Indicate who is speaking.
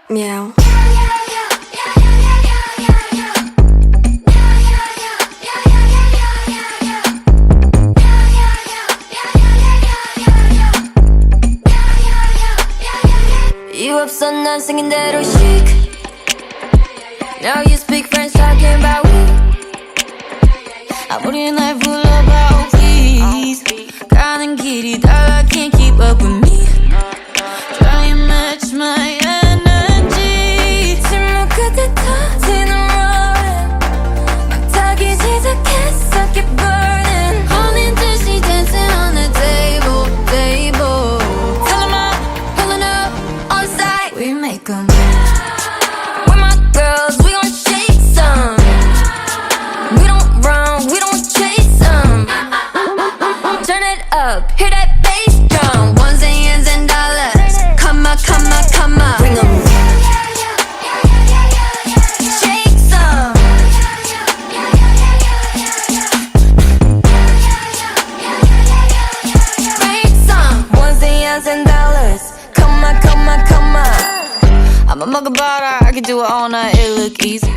Speaker 1: Meow. You 없어 난 생긴 대로 chic. Now you speak French talking about we. 아무리 날 불러봐 please. 가는 길이 달라 can't keep up with me. Try and match my energy. 침묵 끝에 터지는 roaring. 막 타기 시작했어 keep burning. 홀린 듯이 dancing on the table, table. Fill 'em up, pulling up on site. We make 'em. We're my girls, we gon' shake some. We don't run, we don't chase some. Turn it up, hear that bass drum. Ones and yens and dollars. Come on, come on, come on. Bring 'em. Shake some. Break some. Ones and yens and dollars. Come on, come on, come on. I'ma 먹어봐라, I can do it all night, it look easy.